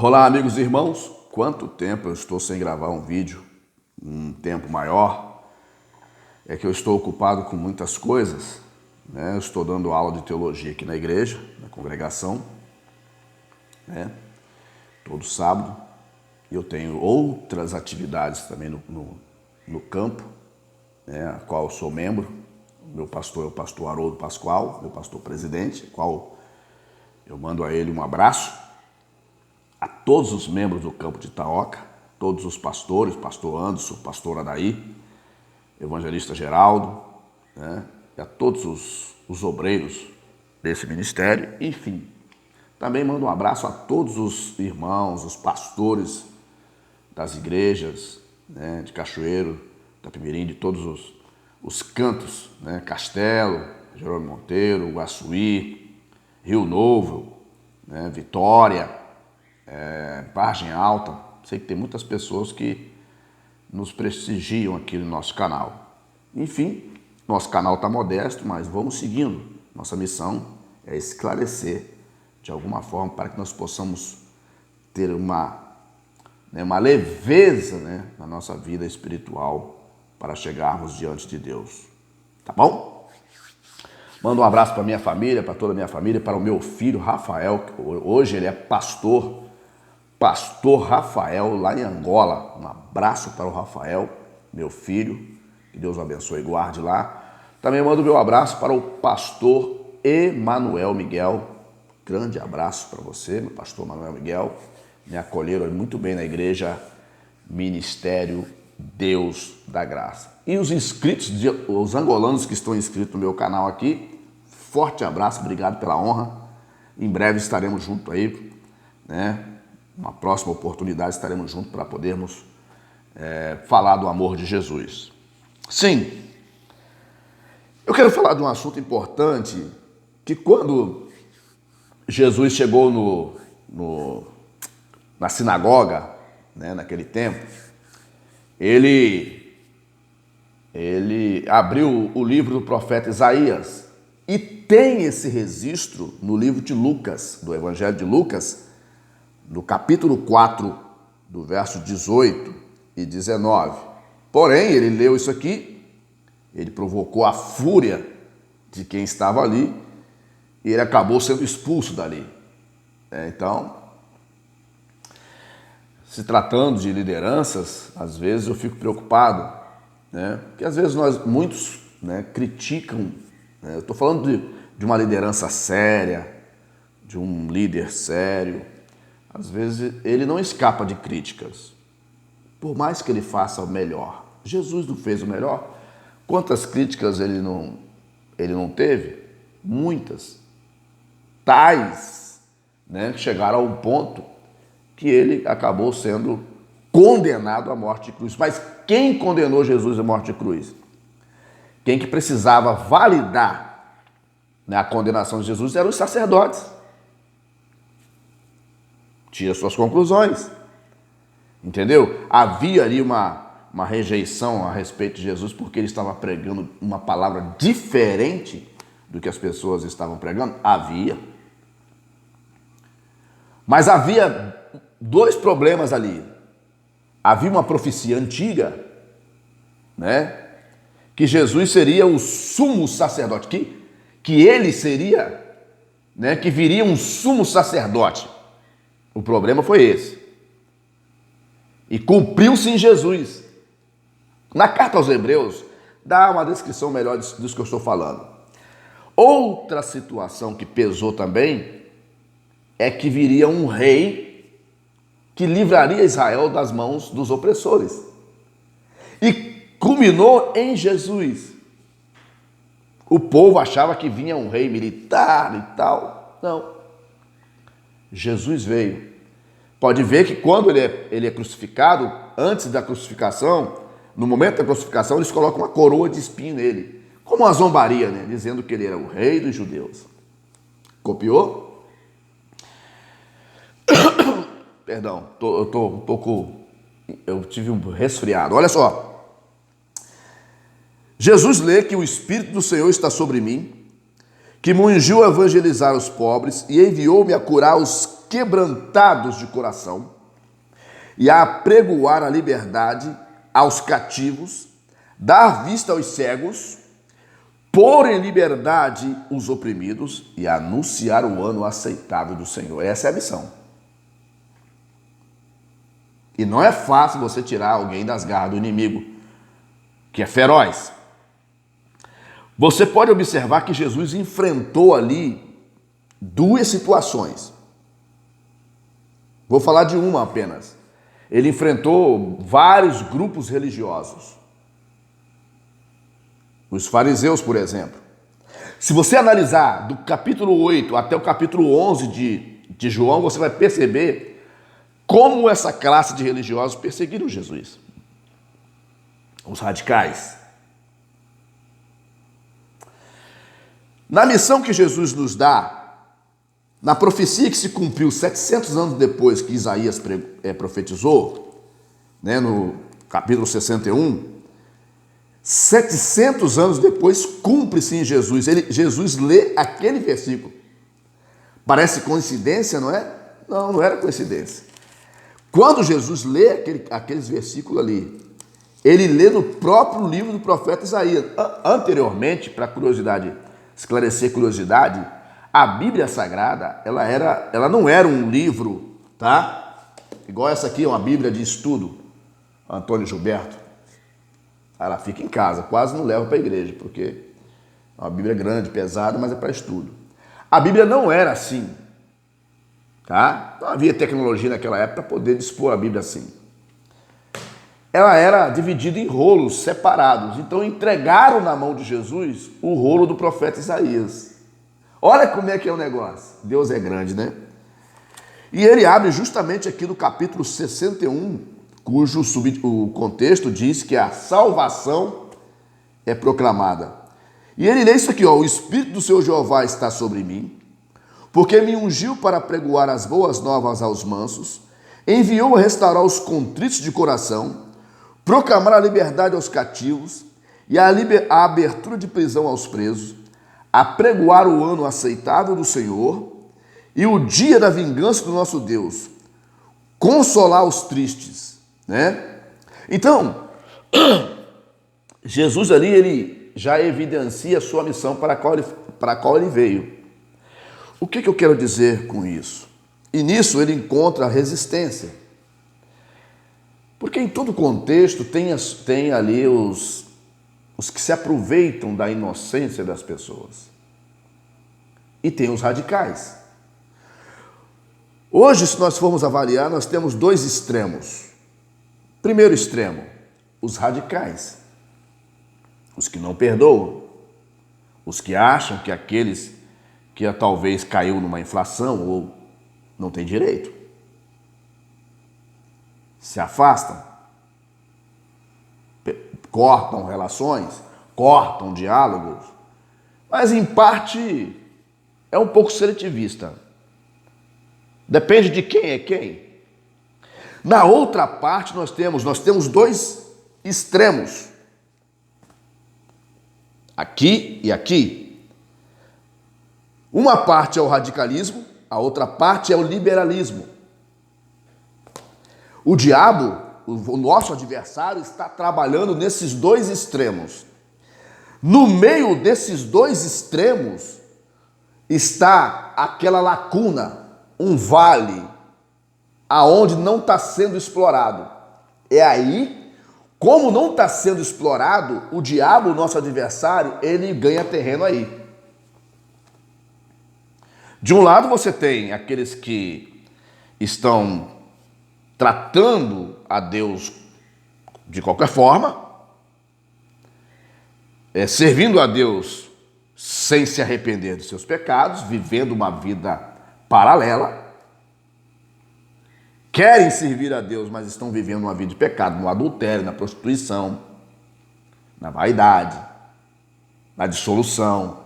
Olá, amigos e irmãos. Quanto tempo eu estou sem gravar um vídeo? Um tempo maior. É que eu estou ocupado com muitas coisas, né? Eu estou dando aula de teologia aqui na igreja, na congregação, né? Todo sábado. E eu tenho outras atividades também no campo, né? A qual eu sou membro. Meu pastor é o pastor Haroldo Pascoal, meu pastor presidente, qual eu mando a ele um abraço. A todos os membros do campo de Itaoca, todos os pastores, pastor Anderson, pastor Adaí, evangelista Geraldo, né? E a todos os obreiros desse ministério, enfim. Também mando um abraço a todos os irmãos, os pastores das igrejas, né? De Cachoeiro, Itapemirim, de todos os cantos, né? Castelo, Jerônimo Monteiro, Guaçuí, Rio Novo, né? Vitória, Vargem Alta. Sei que tem muitas pessoas que nos prestigiam aqui no nosso canal. Enfim, nosso canal está modesto, mas vamos seguindo. Nossa missão é esclarecer de alguma forma para que nós possamos ter uma leveza, né, na nossa vida espiritual para chegarmos diante de Deus. Tá bom? Mando um abraço para minha família, para toda a minha família, para o meu filho Rafael, que hoje ele é pastor Rafael, lá em Angola. Um abraço para o Rafael, meu filho, que Deus o abençoe e guarde lá. Também mando meu abraço para o pastor Emanuel Miguel. Grande abraço para você, meu pastor Emanuel Miguel. Me acolheram muito bem na igreja Ministério Deus da Graça. E os inscritos, os angolanos que estão inscritos no meu canal aqui, forte abraço, obrigado pela honra. Em breve estaremos juntos aí, né? Uma próxima oportunidade estaremos juntos para podermos falar do amor de Jesus. Sim, eu quero falar de um assunto importante, que quando Jesus chegou na sinagoga, né, naquele tempo, ele abriu o livro do profeta Isaías e tem esse registro no livro de Lucas, do Evangelho de Lucas, no capítulo 4, do verso 18 e 19. Porém, ele leu isso aqui, ele provocou a fúria de quem estava ali e ele acabou sendo expulso dali. Então, se tratando de lideranças, às vezes eu fico preocupado, né? Porque às vezes muitos, né, criticam, né? Eu estou falando de uma liderança séria, de um líder sério. Às vezes ele não escapa de críticas, por mais que ele faça o melhor. Jesus não fez o melhor? Quantas críticas ele não teve? Muitas. Tais, né, chegaram a um ponto que ele acabou sendo condenado à morte de cruz. Mas quem condenou Jesus à morte de cruz? Quem que precisava validar, né, a condenação de Jesus eram os sacerdotes. Tira suas conclusões, entendeu? Havia ali uma rejeição a respeito de Jesus porque ele estava pregando uma palavra diferente do que as pessoas estavam pregando? Havia. Mas havia dois problemas ali. Havia uma profecia antiga, né, que Jesus seria o sumo sacerdote, que ele seria, né, que viria um sumo sacerdote. O problema foi esse. E cumpriu-se em Jesus. Na carta aos Hebreus, dá uma descrição melhor disso que eu estou falando. Outra situação que pesou também é que viria um rei que livraria Israel das mãos dos opressores. E culminou em Jesus. O povo achava que vinha um rei militar e tal. Não. Jesus veio. Pode ver que quando ele é crucificado, antes da crucificação, no momento da crucificação, eles colocam uma coroa de espinho nele, como uma zombaria, né? Dizendo que ele era o rei dos judeus. Copiou? Perdão, eu tô um pouco... Eu tive um resfriado. Olha só. Jesus lê que o Espírito do Senhor está sobre mim, que me ungiu a evangelizar os pobres e enviou-me a curar os quebrantados de coração e a apregoar a liberdade aos cativos, dar vista aos cegos, pôr em liberdade os oprimidos e anunciar o ano aceitável do Senhor. Essa é a missão. E não é fácil você tirar alguém das garras do inimigo, que é feroz. Você pode observar que Jesus enfrentou ali duas situações. Vou falar de uma apenas. Ele enfrentou vários grupos religiosos. Os fariseus, por exemplo. Se você analisar do capítulo 8 até o capítulo 11 de João, você vai perceber como essa classe de religiosos perseguiram Jesus. Os radicais. Na missão que Jesus nos dá, na profecia que se cumpriu 700 anos depois que Isaías profetizou, né, no capítulo 61, 700 anos depois cumpre-se em Jesus. Jesus lê aquele versículo. Parece coincidência, não é? Não, não era coincidência. Quando Jesus lê aqueles versículos ali, ele lê no próprio livro do profeta Isaías. Anteriormente, para curiosidade, esclarecer curiosidade, a Bíblia Sagrada, ela não era um livro, tá? Igual essa aqui, uma Bíblia de estudo, Antônio Gilberto. Ela fica em casa, quase não leva para a igreja, porque é uma Bíblia grande, pesada, mas é para estudo. A Bíblia não era assim, tá? Não havia tecnologia naquela época para poder dispor a Bíblia assim. Ela era dividida em rolos separados. Então entregaram na mão de Jesus o rolo do profeta Isaías. Olha como é que é o negócio. Deus é grande, né? E ele abre justamente aqui no capítulo 61, cujo o contexto diz que a salvação é proclamada. E ele lê isso aqui, ó: o Espírito do Senhor Jeová está sobre mim, porque me ungiu para pregoar as boas novas aos mansos, enviou a restaurar os contritos de coração, proclamar a liberdade aos cativos e a abertura de prisão aos presos, a pregoar o ano aceitável do Senhor e o dia da vingança do nosso Deus, consolar os tristes, né? Então, Jesus ali, ele já evidencia a sua missão para a qual ele veio. O que eu quero dizer com isso? E nisso ele encontra resistência. Porque em todo contexto tem ali os que se aproveitam da inocência das pessoas. E tem os radicais. Hoje, se nós formos avaliar, nós temos dois extremos. Primeiro extremo, os radicais. Os que não perdoam. Os que acham que aqueles que talvez caiu numa inflação ou não tem direito. Se afastam, cortam relações, cortam diálogos, mas em parte é um pouco seletivista. Depende de quem é quem. Na outra parte nós temos dois extremos, aqui e aqui. Uma parte é o radicalismo, a outra parte é o liberalismo. O diabo, o nosso adversário, está trabalhando nesses dois extremos. No meio desses dois extremos está aquela lacuna, um vale, aonde não está sendo explorado. É aí, como não está sendo explorado, o diabo, o nosso adversário, ele ganha terreno aí. De um lado você tem aqueles que estão tratando a Deus de qualquer forma, servindo a Deus sem se arrepender dos seus pecados, vivendo uma vida paralela. Querem servir a Deus, mas estão vivendo uma vida de pecado, no adultério, na prostituição, na vaidade, na dissolução,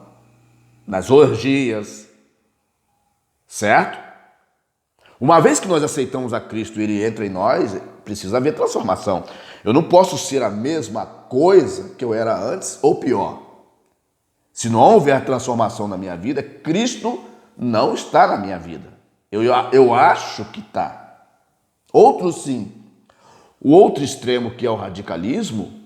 nas orgias, certo? Uma vez que nós aceitamos a Cristo e Ele entra em nós, precisa haver transformação. Eu não posso ser a mesma coisa que eu era antes ou pior. Se não houver transformação na minha vida, Cristo não está na minha vida. Eu acho que está. Outros sim. O outro extremo, que é o radicalismo,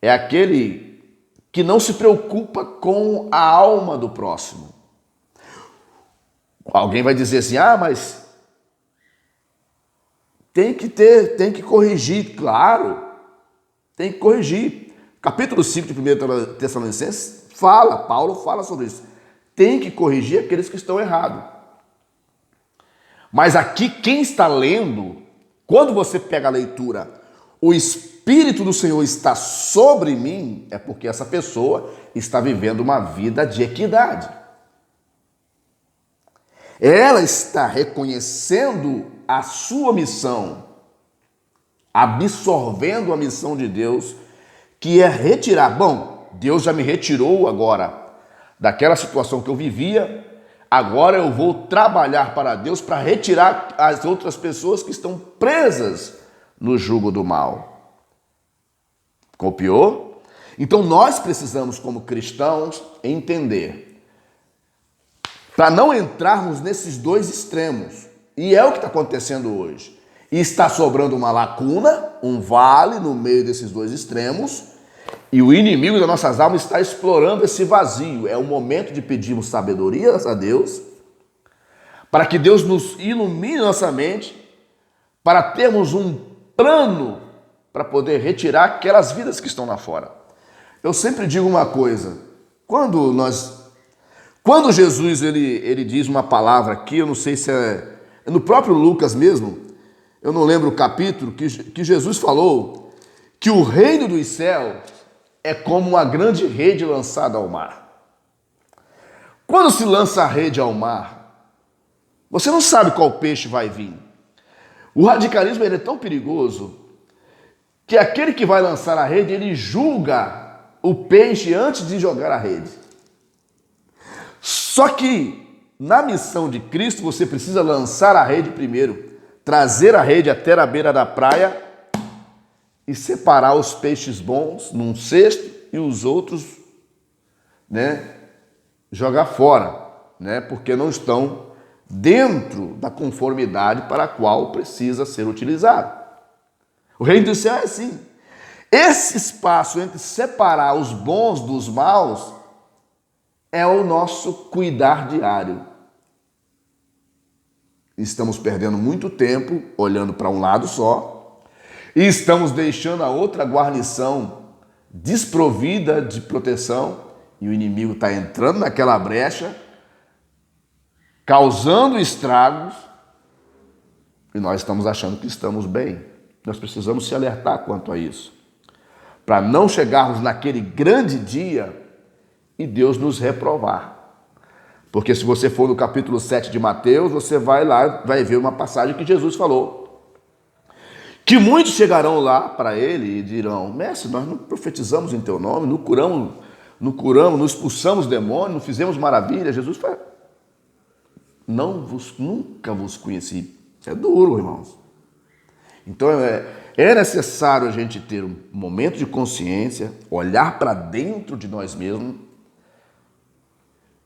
é aquele que não se preocupa com a alma do próximo. Alguém vai dizer assim, mas tem que corrigir. Claro, tem que corrigir. Capítulo 5 de 1 Tessalonicenses Paulo fala sobre isso. Tem que corrigir aqueles que estão errados. Mas aqui quem está lendo, quando você pega a leitura, o Espírito do Senhor está sobre mim, é porque essa pessoa está vivendo uma vida de equidade. Ela está reconhecendo a sua missão, absorvendo a missão de Deus, que é retirar. Bom, Deus já me retirou agora daquela situação que eu vivia, agora eu vou trabalhar para Deus para retirar as outras pessoas que estão presas no jugo do mal. Copiou? Então nós precisamos, como cristãos, entender, para não entrarmos nesses dois extremos. E é o que está acontecendo hoje. E está sobrando uma lacuna, um vale no meio desses dois extremos, e o inimigo das nossas almas está explorando esse vazio. É o momento de pedirmos sabedoria a Deus, para que Deus nos ilumine nossa mente, para termos um plano para poder retirar aquelas vidas que estão lá fora. Eu sempre digo uma coisa, quando Jesus ele diz uma palavra aqui, eu não sei se é no próprio Lucas mesmo, eu não lembro o capítulo, que Jesus falou que o reino dos céus é como uma grande rede lançada ao mar. Quando se lança a rede ao mar, você não sabe qual peixe vai vir. O radicalismo ele é tão perigoso que aquele que vai lançar a rede, ele julga o peixe antes de jogar a rede. Só que na missão de Cristo você precisa lançar a rede primeiro, trazer a rede até a beira da praia e separar os peixes bons num cesto e os outros, jogar fora, porque não estão dentro da conformidade para a qual precisa ser utilizado. O reino do céu é assim. Esse espaço entre separar os bons dos maus é o nosso cuidar diário. Estamos perdendo muito tempo olhando para um lado só e estamos deixando a outra guarnição desprovida de proteção e o inimigo está entrando naquela brecha, causando estragos e nós estamos achando que estamos bem. Nós precisamos se alertar quanto a isso, para não chegarmos naquele grande dia e Deus nos reprovar. Porque se você for no capítulo 7 de Mateus, você vai lá, vai ver uma passagem que Jesus falou. Que muitos chegarão lá para ele e dirão, mestre, nós não profetizamos em teu nome, não curamos, não expulsamos demônios, não fizemos maravilha. Jesus fala, nunca vos conheci. É duro, irmãos. Então é necessário a gente ter um momento de consciência, olhar para dentro de nós mesmos,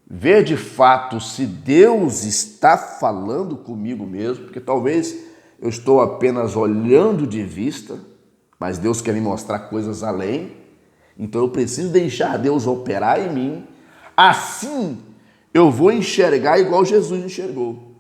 ver de fato se Deus está falando comigo mesmo, porque talvez eu estou apenas olhando de vista, mas Deus quer me mostrar coisas além, então eu preciso deixar Deus operar em mim, assim eu vou enxergar igual Jesus enxergou.